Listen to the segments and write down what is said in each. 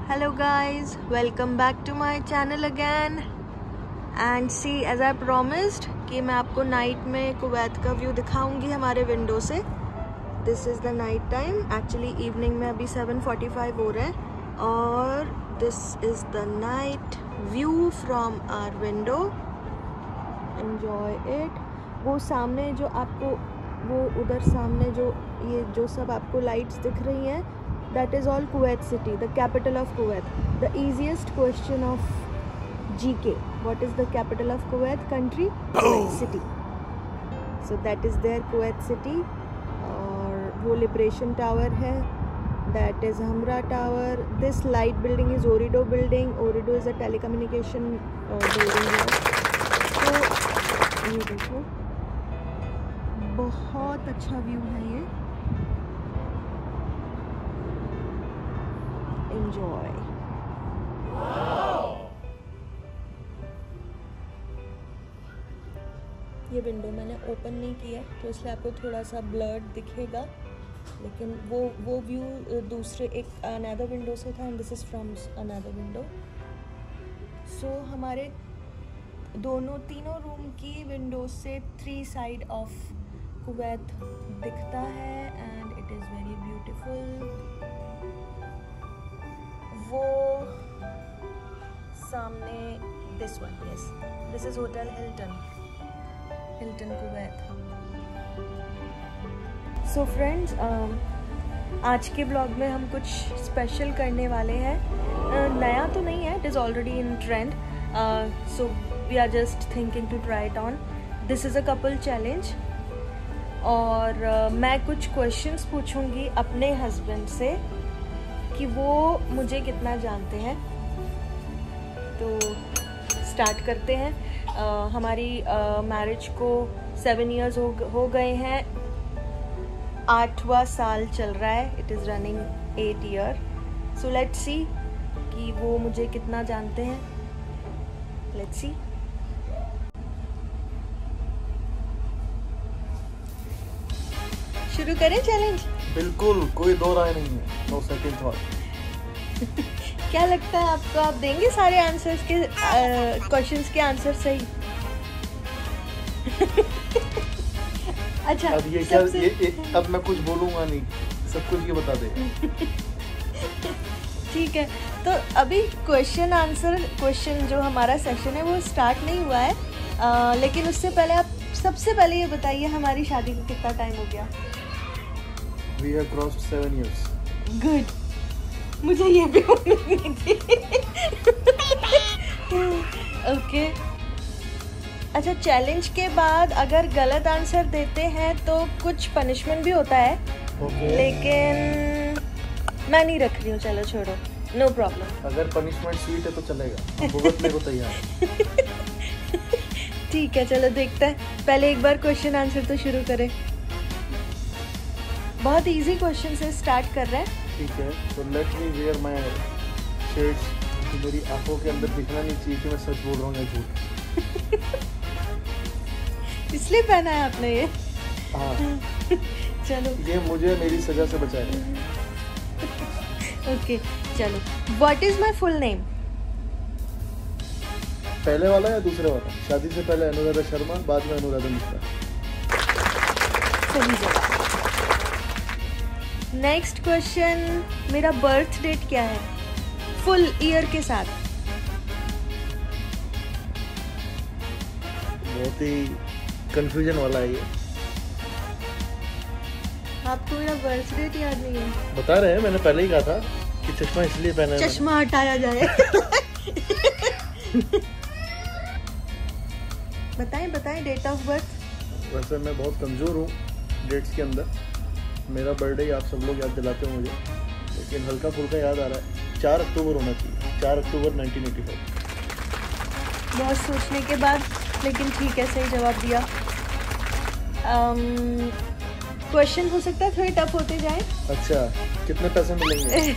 Hello guys, welcome back to my channel again. And see, as I promised कि मैं आपको night में Kuwait का व्यू दिखाऊंगी हमारे विंडो से. This is the night time. Actually evening में अभी 7:45 हो रहे हैं और this is the night view from our window. Enjoy it. वो सामने जो आपको वो उधर सामने जो ये जो सब आपको लाइट्स दिख रही हैं, that is all Kuwait city, the capital of Kuwait. The easiest question of GK: what is the capital of Kuwait country? Kuwait city. So that is their Kuwait city. और वो लिबरेशन टावर है, that is Hamra Tower. This light building is Ooredoo building. Ooredoo is a telecommunication building here. तो ये देखो, बहुत अच्छा view है ये. Enjoy. ये विंडो मैंने ओपन नहीं किया तो इसलिए आपको थोड़ा सा ब्लर्ड दिखेगा, लेकिन वो व्यू दूसरे एक अनदर विंडो से था. And this is from another window. So हमारे तीनों रूम की विंडो से 3 साइड ऑफ कुवैत दिखता है and it is very beautiful. वो सामने this one, yes, this is hotel Hilton Kuwait. So friends, आज के ब्लॉग में हम कुछ स्पेशल करने वाले हैं. नया तो नहीं है, it is already in trend. So we are just thinking to try it on. This is a couple challenge और मैं कुछ क्वेश्चंस पूछूंगी अपने हस्बैंड से कि वो मुझे कितना जानते हैं. तो स्टार्ट करते हैं. हमारी मैरिज को 7 इयर्स हो गए हैं. 8वां साल चल रहा है. It is running 8 year. So let's see कि वो मुझे कितना जानते हैं. Let's see. शुरू करें चैलेंज? बिल्कुल, कोई दो राय नहीं है. No second thought. क्या लगता है आपको, आप देंगे सारे आंसर्स के क्वेश्चंस के आंसर सही? अच्छा, अब ये क्या अब मैं कुछ बोलूंगा नहीं, सब कुछ ये बता दे. ठीक है, तो अभी क्वेश्चन जो हमारा सेशन है वो स्टार्ट नहीं हुआ है. लेकिन उससे पहले आप सबसे पहले ये बताइए, हमारी शादी को कितना टाइम हो गया? We have crossed 7 years. Good. मुझे ये भी उम्मीद नहीं थी. ओके. अच्छा, चैलेंज के बाद अगर गलत आंसर देते हैं तो कुछ पनिशमेंट भी होता है. Okay. लेकिन मैं नहीं रख रही हूँ, चलो छोड़ो, नो प्रॉब्लम. अगर पनिशमेंट स्वीट है तो चलेगा, भुगतने को तैयार. ठीक है, चलो देखते हैं. पहले एक बार क्वेश्चन आंसर तो शुरू करें. बहुत इजी क्वेश्चन से स्टार्ट कर रहे हैं. ठीक है, तो let me wear my shades. कि मेरी आंखों के अंदर दिखना नहीं चाहिए कि मैं सच बोल रहा हूँ या झूठ. इसलिए पहना है आपने ये? हाँ. चलो, ये मुझे मेरी सजा से बचाएगा. ओके, चलो. What is my full name? पहले वाला या दूसरे वाला? शादी से पहले अनुराधा शर्मा, बाद में अनुराधा मिश्रा. सही जवाब. नेक्स्ट क्वेश्चन, मेरा बर्थ डेट क्या है फुल ईयर के साथ? बहुत ही कंफ्यूजन वाला है ये. आपको मेरा बर्थ डेट याद नहीं है? बता रहे हैं, मैंने पहले ही कहा था कि चश्मा इसलिए पहना है. चश्मा हटाया जाए. बताएं डेट ऑफ बर्थ. वैसे मैं बहुत कमज़ोर हूँ डेट्स के अंदर. मेरा बर्थडे आप सब लोग याद दिलाते हो मुझे, लेकिन हल्का फुल्का याद आ रहा है. 4 अक्टूबर होना चाहिए. 4 अक्टूबर 1985. बहुत सोचने के बाद, लेकिन ठीक है, सही जवाब दिया. क्वेश्चन हो सकता है थोड़े टफ होते जाएं. अच्छा, कितने पैसे मिलेंगे?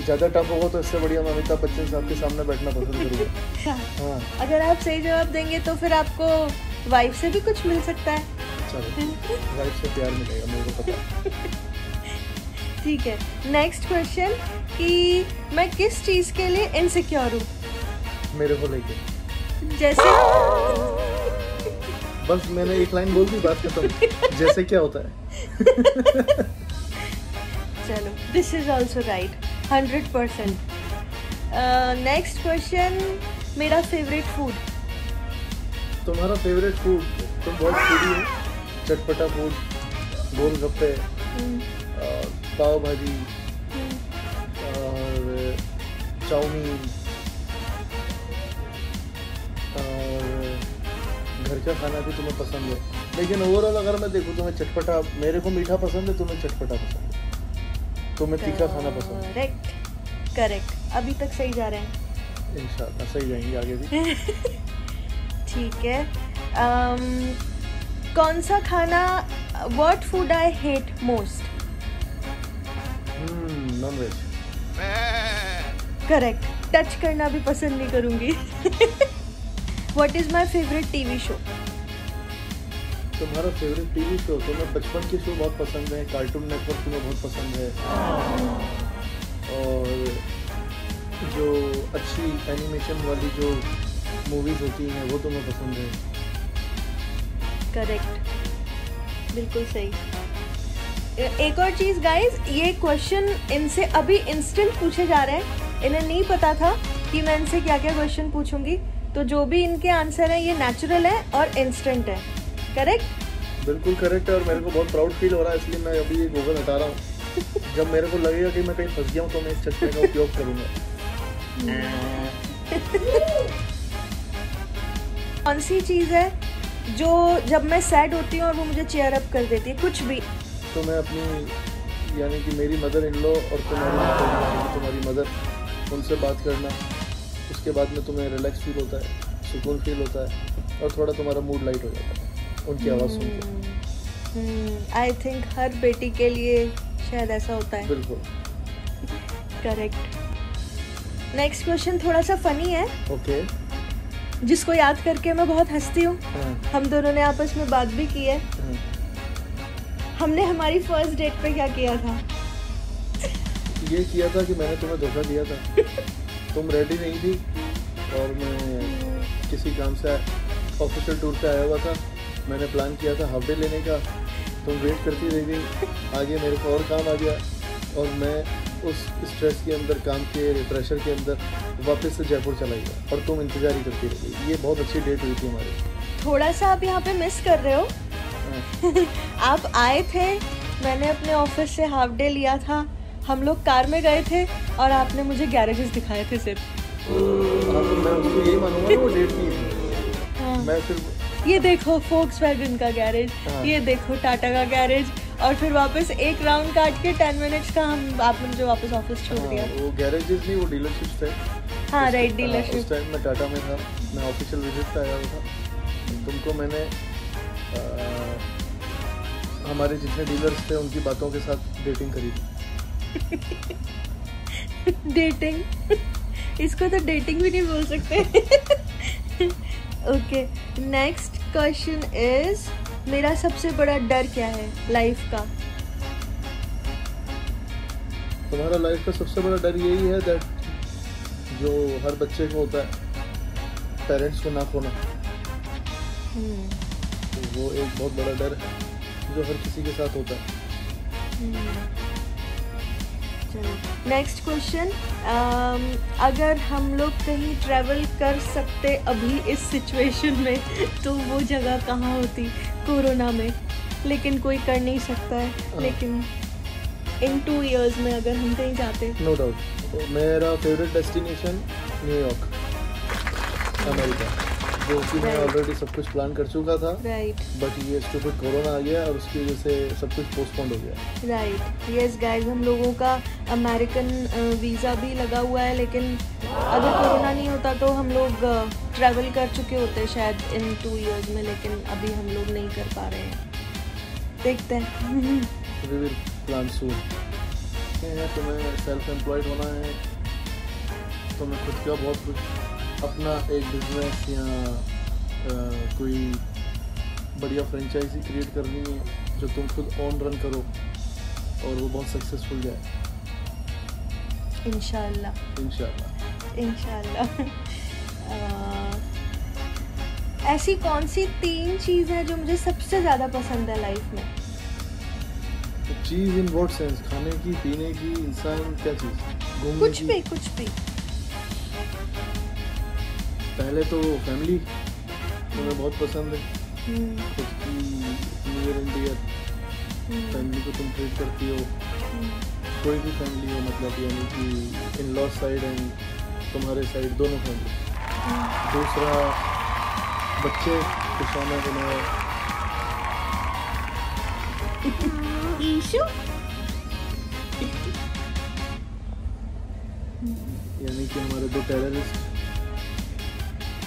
ज़्यादा टफ होगा तो इससे बढ़िया मैं अमिताभ बच्चन साहब के सामने बैठना पसंद करूँगा. हाँ. अगर आप सही जवाब देंगे तो फिर आपको वाइफ से भी कुछ मिल सकता है. चलो, वाइफ से प्यार मिलेगा, मेरे को पता है. ठीक है, नेक्स्ट क्वेश्चन कि मैं किस चीज के लिए इनसिक्योर हूँ? मेरे को लेके। जैसे बस मैंने एक लाइन बोल दी, बात खत्म। जैसे क्या होता है? चलो, this is also right, 100%। Next question, मेरा फेवरेट फूड। तुम्हारा फेवरेट फूड? तुम बहुत फूडी हो। चटपटा फूड, गोलगप्पे, पाव भाजी और चाउमीन और घर का खाना भी तुम्हें पसंद है। लेकिन ओवरऑल अगर मैं देखूँ, तुम्हें चटपटा, मेरे को मीठा पसंद है, तुम्हें चटपटा पसंद है, तुम्हें तीखा खाना पसंद है। करेक्ट, अभी तक सही जा रहे हैं। इंशाल्लाह सही जाएंगे आगे भी। ठीक है, कौन सा खाना, what food I hate most? Non veg. Correct, touch करना भी पसंद नहीं करूंगी। What is my favourite TV show? तुम्हारा फेवरेट टीवी शो? तुम्हें बचपन के शो बहुत पसंद है, कार्टून नेटवर्क तुम्हें बहुत पसंद है, और जो अच्छी एनिमेशन वाली जो मूवीज होती हैं वो तुम्हें पसंद है। करेक्ट, बिल्कुल सही। एक और चीज गाइस, ये क्वेश्चन इनसे अभी इंस्टेंट पूछे जा रहे हैं। इन्हें नहीं पता था कि मैं इनसे क्या क्या क्वेश्चन पूछूंगी, तो जो भी इनके आंसर है ये नेचुरल है और इंस्टेंट है। करेक्ट? बिल्कुल करेक्ट है, और मेरे को बहुत प्राउड फील हो रहा है, इसलिए मैं अभी ये गूगल हटा रहा हूँ। जब मेरे को लगेगा कि मैं कहीं फंस गया हूँ तो मैं इस चश्मे का उपयोग करूंगा। कौन सी चीज है जो जब मैं सैड होती हूँ और वो मुझे चीयर अप कर देती है, कुछ भी? तो मैं अपनी, यानी कि मेरी मदर इन लॉ और तुम्हारी मदर, उनसे बात करना, उसके बाद में तुम्हें रिलैक्स फील होता है, सुकून फील होता है, और थोड़ा तुम्हारा मूड लाइट हो जाता है उनकी आवाज़ सुन के। आई थिंक हर बेटी के लिए शायद ऐसा होता है। बिल्कुल करेक्ट। नेक्स्ट क्वेश्चन थोड़ा सा फनी है, ओके, जिसको याद करके मैं बहुत हंसती हूँ। हम दोनों ने आपस में बात भी की है। हमने हमारी फर्स्ट डेट पे क्या किया था? ये किया था कि मैंने तुम्हें धोखा दिया था। तुम रेडी नहीं थी और मैं किसी काम से ऑफिशियल टूर पे आया हुआ था। मैंने प्लान किया था हाफ डे लेने का, तुम वेट करती रह गई, आगे मेरे को और काम आ गया और मैं उस स्ट्रेस के अंदर, काम के प्रेशर के अंदर वापस से जयपुर चला गया और तुम इंतजार ही करती रह गई। ये बहुत अच्छी डेट हुई थी हमारी। थोड़ा सा आप यहाँ पे मिस कर रहे हो। आप आए थे, मैंने अपने ऑफिस से हाफ डे लिया था, हम लोग कार में गए थे और आपने मुझे गैरेजेस दिखाए थे सिर्फ। मैं उसको यही मानूंगा, वो डेट नहीं थी। हाँ। मैं सिर्फ ये देखो फोक्सवैगन का गैरेज, ये देखो टाटा का गैरेज, और फिर वापस एक राउंड काट के 10 मिनट्स का आपने मुझे वापस ऑफिस छोड़ दिया। वो गैरेजेस नहीं, वो डीलरशिप्स थे। हाँ राइट, डीलरशिप। उस टाइम मैं टाटा में था, मैं ऑफिशियल विजिट पे आया हुआ था। तुमको मैंने हमारे जितने डीलर्स थे उनकी बातों के साथ डेटिंग करी थी। डेटिंग, इसको तो डेटिंग भी नहीं बोल सकते। ओके, नेक्स्ट क्वेश्चन इज, मेरा सबसे बड़ा डर क्या है लाइफ का? तुम्हारा लाइफ का सबसे बड़ा डर यही है दैट जो हर बच्चे को होता है, पेरेंट्स को ना खोना। तो वो एक बहुत बड़ा डर है जो हर किसी के साथ होता है। चलो नेक्स्ट क्वेश्चन, अगर हम लोग कहीं ट्रैवल कर सकते अभी इस सिचुएशन में तो वो जगह कहाँ होती? कोरोना में, लेकिन कोई कर नहीं सकता है, लेकिन इन 2 years में अगर हम कहीं जाते। नो डाउट मेरा फेवरेट डेस्टिनेशन न्यूयॉर्क, अमेरिका, जो कि मैं ऑलरेडी सब कुछ प्लान कर चुका था। राइट। बट ये स्टूपिड कोरोना आ गया और उसकी वजह से सब कुछ पोस्टपोन्ड हो गया। राइट, यस गाइस, हम लोगों का अमेरिकन वीज़ा भी लगा हुआ है, लेकिन अगर कोरोना नहीं होता तो हम लोग ट्रैवल कर चुके होते शायद इन 2 years में, लेकिन अभी हम लोग नहीं कर पा रहे हैं। देखते हैं। वी विल प्लान सून। तुम्हें सेल्फ एम्प्लॉयड होना है, तुम्हें खुद का बहुत कुछ अपना एक बिजनेस या कोई बढ़िया फ्रेंचाइजी क्रिएट करनी है जो तुम खुद ऑन रन करो, और वो बहुत सक्सेसफुल जाए इंशाल्लाह। ऐसी कौन सी 3 चीज़ है जो मुझे सबसे ज़्यादा पसंद है लाइफ में? तो चीज़ इन व्हाट सेंस? खाने की, पीने की, इंसान, क्या चीज़? घूमने कुछ की? कुछ भी। पहले तो फैमिली मुझे बहुत पसंद है। खुद की नियर एंड डियर फैमिली को तुम ट्रीट करती हो, कोई भी फैमिली हो, मतलब यानी कि इन लॉ साइड एंड तुम्हारे साइड दोनों फैमिली। दूसरा बच्चे खुशाना बनाए। यानी कि हमारे 2 टेररिस्ट।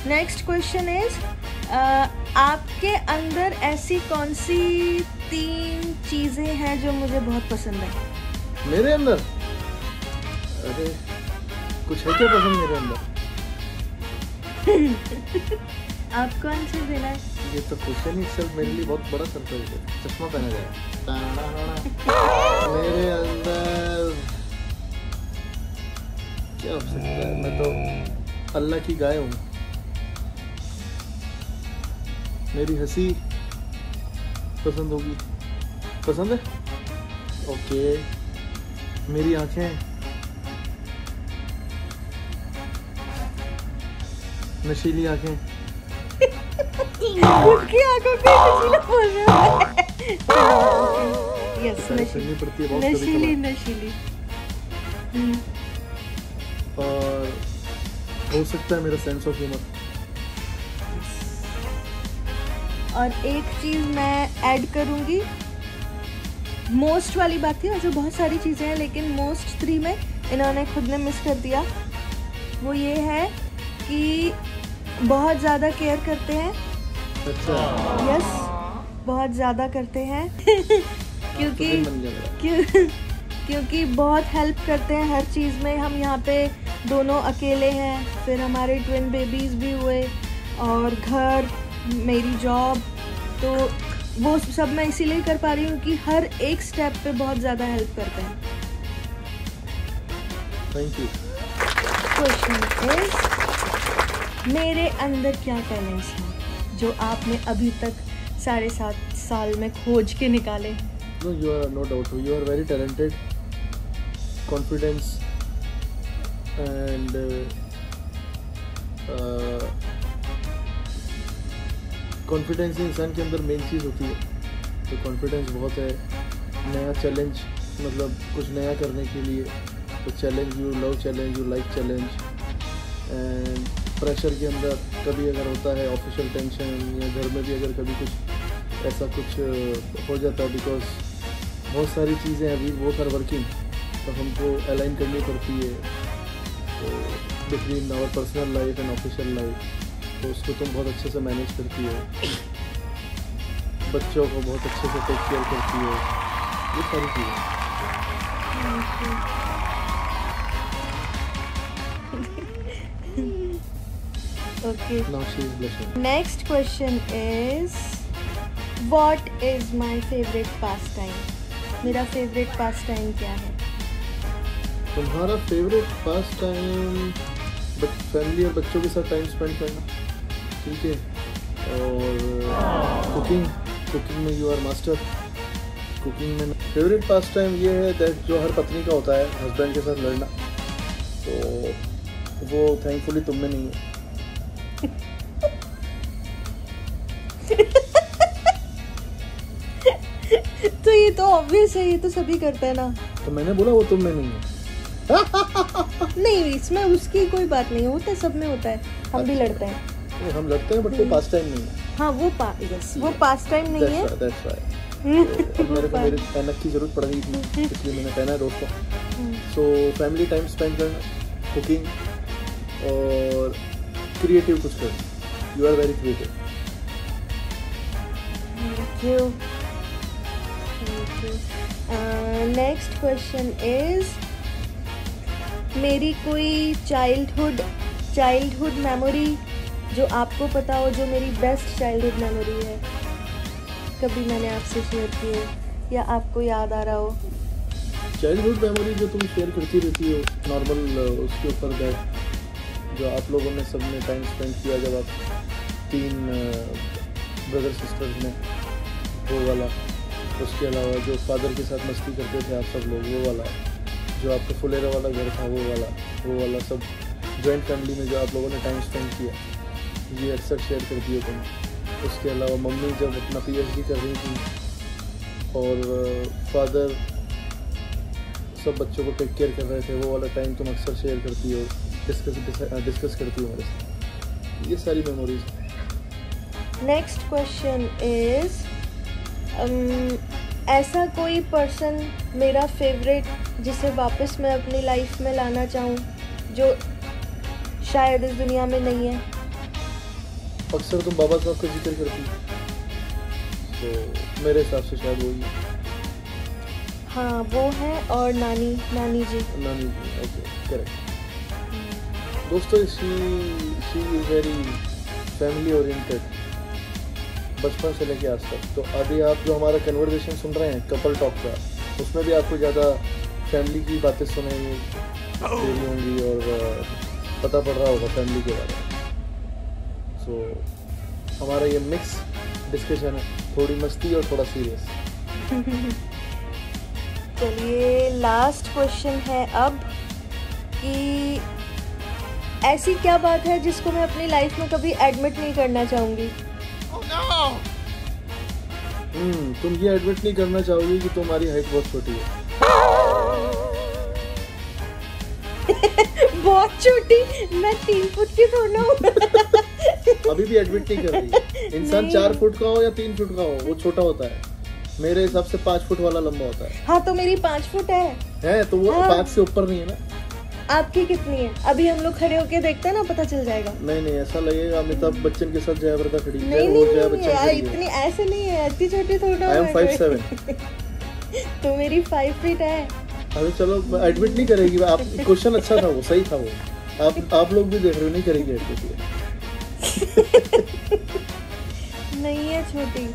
नेक्स्ट क्वेश्चन इज आपके अंदर ऐसी कौन सी 3 चीजें हैं जो मुझे बहुत पसंद है? मेरे अंदर? अरे कुछ है क्या पसंद मेरे अंदर? आप कौन से देना है? ये तो क्वेश्चन ही सिर्फ मेरे लिए बहुत बड़ा सरप्राइज है। चश्मा पहना जाए। मेरे अंदर क्या हो सकता है? मैं तो अल्लाह की गाय हूँ। मेरी हंसी पसंद होगी। पसंद है? ओके। मेरी आंखें नशीली आंखें। उसकी आंखों पे नशीला बोल रहा है। यस, नशीली। और हो सकता है मेरा सेंस ऑफ ह्यूमर। और एक चीज मैं ऐड करूंगी, मोस्ट वाली बात थी, वैसे बहुत सारी चीजें हैं लेकिन मोस्ट 3 में इन्होंने खुद ने मिस कर दिया। वो ये है कि बहुत ज़्यादा केयर करते हैं। अच्छा। यस, बहुत ज़्यादा करते हैं क्योंकि बहुत हेल्प करते हैं हर चीज़ में। हम यहाँ पे दोनों अकेले हैं, फिर हमारे ट्विन बेबीज़ भी हुए और घर, मेरी जॉब, तो वो सब मैं इसीलिए कर पा रही हूँ कि हर एक स्टेप पे बहुत ज़्यादा हेल्प करते हैं। Thank you. क्वेश्चन इज मेरे अंदर क्या टैलेंट्स हैं जो आपने अभी तक 7.5 साल में खोज के निकाले? No, you are no doubt. You are very talented, confidence, and confidence इंसान के अंदर मेन चीज़ होती है। तो कॉन्फिडेंस बहुत है। नया चैलेंज, मतलब कुछ नया करने के लिए, तो challenge, you love challenge, you like challenge. And pressure के अंदर कभी अगर होता है ऑफिशियल टेंशन, या घर में भी अगर कभी कुछ ऐसा कुछ हो जाता है, बिकॉज बहुत सारी चीज़ें अभी वो कर वर्किंग, तो हमको अलाइन करनी पड़ती है तो between our personal life and official life. तो उसको तुम बहुत अच्छे से मैनेज करती हो, बच्चों को बहुत अच्छे से टेक केयर करती हो, ये सारी चीज़ें। Okay. Now she is blushing. Next question is what is my favorite pastime? मेरा favorite pastime क्या है? तुम्हारा फेवरेट पास टाइम फैमिली और बच्चों के साथ टाइम स्पेंड करना, ठीक है। और कुकिंग में यू आर मास्टर। कुकिंग में फेवरेट पास टाइम ये है दैट जो हर पत्नी का होता है, हस्बैंड के साथ लड़ना, तो वो थैंकफुली तुम में नहीं है। तो ये तो ऑब्वियस है, ये तो सभी करते हैं ना। तो मैंने बोला वो तुम में नहीं है। नहीं, इसमें उसकी कोई बात नहीं, होता है, सब में होता है। हम भी लड़ते हैं। हम लड़ते हैं, बट वो पास टाइम नहीं है। हाँ, वो पास टाइम नहीं है। That's right. मेरे को मेरे ऐनक की जरूरत पड़ रही थी, इसलिए मैंने पहना है दोस्तों। सो फैमिली टाइम स्पेंड करना, कुकिंग और क्रिएटिव कुछ करना। You are very creative. Thank you. Next question is मेरी कोई चाइल्डहुड मेमोरी जो आपको पता हो, जो मेरी बेस्ट चाइल्डहुड मेमोरी है, कभी मैंने आपसे शेयर की हो या आपको याद आ रहा हो? चाइल्डहुड मेमोरी जो तुम शेयर करती रहती हो नॉर्मल, उसके ऊपर दैट जो आप लोगों ने सबने टाइम स्पेंड किया जब आप 3 ब्रदर सिस्टर्स में, वो वाला। उसके अलावा जो फादर के साथ मस्ती करते थे आप सब लोग, वो वाला। जो आपका फुलेरा वाला घर था, वो वाला सब जॉइंट फैमिली में जो आप लोगों ने टाइम स्पेंड किया, ये अक्सर शेयर करती हो तुम। उसके अलावा मम्मी जब अपना PhD कर रही थी और फादर सब बच्चों को टेक केयर कर रहे थे, वो वाला टाइम तुम अक्सर शेयर करती हो, डिस्कस करती हो मेरे साथ। ये सारी मेमोरीज। नेक्स्ट क्वेश्चन इज ऐसा कोई पर्सन मेरा फेवरेट जिसे वापस मैं अपनी लाइफ में लाना चाहूँ जो शायद इस दुनिया में नहीं है। अक्सर तुम बाबा साहब का जिक्र करती हो, तो मेरे हिसाब से शायद वही है। हाँ वो है, और नानी जी। Okay correct. दोस्तों she is very family oriented बचपन से लेके आज तक। तो अभी आप जो हमारा कन्वर्सेशन सुन रहे हैं कपल टॉक का, उसमें भी आपको ज़्यादा फैमिली की बातें सुनाई देनी होंगी और पता पड़ रहा होगा फैमिली के बारे में। सो हमारा ये मिक्स डिस्कशन है, थोड़ी मस्ती और थोड़ा सीरियस। चलिए लास्ट क्वेश्चन है अब कि ऐसी क्या बात है जिसको मैं अपनी लाइफ में कभी एडमिट नहीं करना चाहूँगी। तुम ये एडमिट नहीं करना चाहोगी कि तुम्हारी हाइट बहुत छोटी है। बहुत छोटी? मैं 3 फुट की थोड़ा हूँ। अभी भी एडमिट नहीं कर रही। इंसान 4 फुट का हो या 3 फुट का हो, वो छोटा होता है। मेरे हिसाब से 5 फुट वाला लंबा होता है। हाँ तो मेरी 5 फुट है तो वो 5 से ऊपर नहीं है ना। आपकी कितनी है? अभी हम लोग खड़े होके देखते हैं ना, पता चल जाएगा। नहीं ऐसा लगेगा अमिताभ बच्चन के साथ जया प्रदा खड़ी है। नहीं इतनी ऐसे नहीं है, इतनी छोटी थोड़ा। I am 5'7". तो मेरी 5 फीट है। अरे चलो एडमिट नहीं करेगी। आप क्वेश्चन अच्छा था, वो सही था वो। आप लोग भी देख रहे हो, नहीं करेंगे एडमिट। नहीं है छोटी।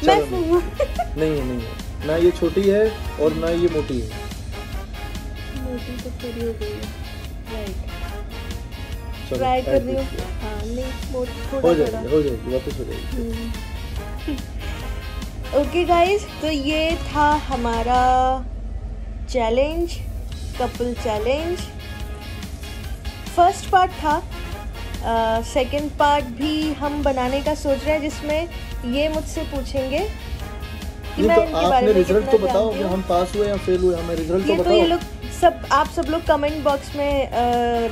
नहीं है ना, ये छोटी है और ना ये मोटी है। मोटी तो पूरी हो गई है। राइट, ट्राई कर रही हूँ। हाँ नहीं हो जाएगी वापस हो जाएगी। ओके गाइज, तो ये था हमारा challenge, couple challenge. First part था। सेकंड पार्ट भी हम बनाने का सोच रहे हैं जिसमें ये मुझसे पूछेंगे कि मैं इनके बारे में रिजल्ट तो बताओ कि हम पास हुए या फेल हुए, हमें रिजल्ट तो बताओ। ये लोग आप सब लोग कमेंट बॉक्स में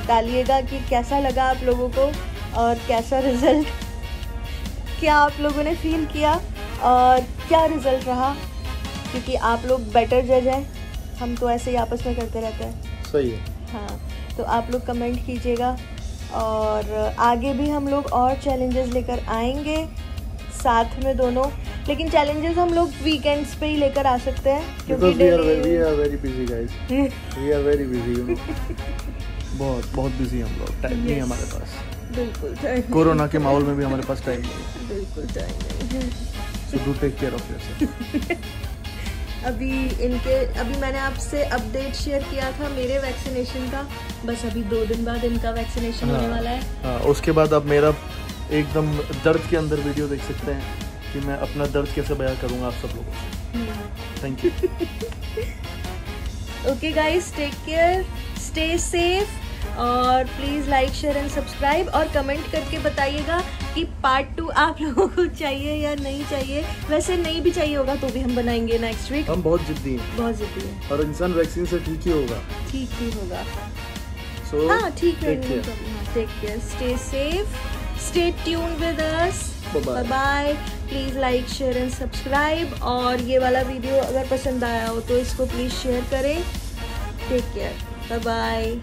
डालिएगा कि कैसा लगा आप लोगों को और कैसा रिजल्ट, क्या आप लोगों ने फील किया और क्या रिजल्ट रहा, क्योंकि आप लोग बेटर जज हैं। हम तो ऐसे ही आपस में करते रहते हैं। सही है। हाँ तो आप लोग कमेंट कीजिएगा और आगे भी हम लोग और चैलेंजेस लेकर आएंगे साथ में दोनों। लेकिन चैलेंजेस हम लोग वीकेंड्स पे ही लेकर आ सकते हैं क्योंकि we are very busy guys. We are very busy, you know. बहुत बिजी हम लोग, टाइम नहीं हमारे पास। बिल्कुल टाइम। कोरोना के माहौल में भी हमारे पास टाइम नहीं। बिल्कुल टाइम नहीं। So do take care of yourself. अभी मैंने आपसे अपडेट शेयर किया था मेरे वैक्सीनेशन का। बस अभी 2 दिन बाद इनका वैक्सीनेशन होने वाला है। हाँ, उसके बाद आप मेरा एकदम दर्द के अंदर वीडियो देख सकते हैं कि मैं अपना दर्द कैसे बयां करूंगा आप सब लोगों से। Thank you. Okay guys, take care, stay safe और please like share and subscribe और कमेंट करके बताइएगा कि पार्ट 2 आप लोगों को चाहिए या नहीं चाहिए। वैसे नहीं भी चाहिए होगा तो भी हम बनाएंगे नेक्स्ट वीक। हम बहुत जिद्दी हैं। बहुत जिद्दी हैं। और इंसान वैक्सीन से ठीक ही होगा। ठीक ही होगा। So, हाँ ठीक है। Take care, stay safe, stay tune with us. Bye bye. Please like share and subscribe और ये वाला वीडियो अगर पसंद आया हो तो इसको प्लीज़ शेयर करें। Take care, bye bye.